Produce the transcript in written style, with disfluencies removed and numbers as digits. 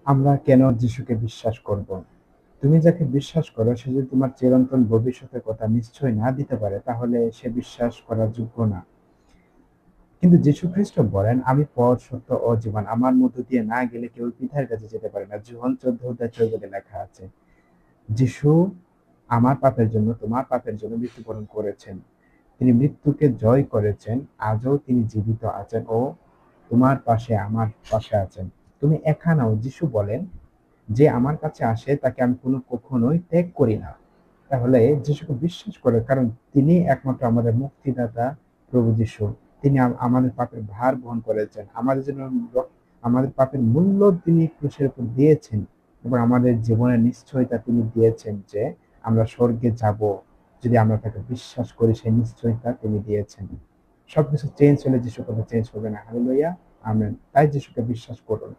আমরা কেন যিশুকে বিশ্বাস করব? তুমি যাকে বিশ্বাস করো সে যদি তোমার চিরন্তন ভবিষ্যতের কথা নিশ্চয় না দিতে পারে, তাহলে সে বিশ্বাস করার যোগ্য না। কিন্তু যীশু খ্রিস্ট বলেন, আমি পথ, সত্য ও জীবন। আমার মধ্য দিয়ে না গেলে কেউ পিতার কাছে যেতে পারে না। যোহন 14:14 লেখা আছে। যীশু আমার পাপের জন্য, তোমার পাপের জন্য মৃত্যুবরণ করেছেন। তিনি মৃত্যুকে জয় করেছেন। আজও তিনি জীবিত আছেন ও তোমার পাশে, আমার পাশে আছেন। তুমি একা নও। যীশু বলেন, যে আমার কাছে আসে তাকে আমি কখনোই ত্যাগ করি না। তাহলে যিশুকে বিশ্বাস করে, কারণ তিনি একমাত্র আমাদের মুক্তিদাতা। প্রভু যিশু, তিনি আমাদের পাপের ভার বহন করেছেন, আমাদের জন্য আমাদের পাপের মূল্য তিনি ক্রুশের উপর দিয়েছেন, এবং আমাদের জীবনের নিশ্চয়তা তিনি দিয়েছেন যে আমরা স্বর্গে যাব যদি আমরা তাকে বিশ্বাস করি। সেই নিশ্চয়তা তিনি দিয়েছেন। সবকিছু চেঞ্জ হলে যিশু কথা চেঞ্জ হবে না। Hallelujah, amen. তাই যিশুকে বিশ্বাস করুন।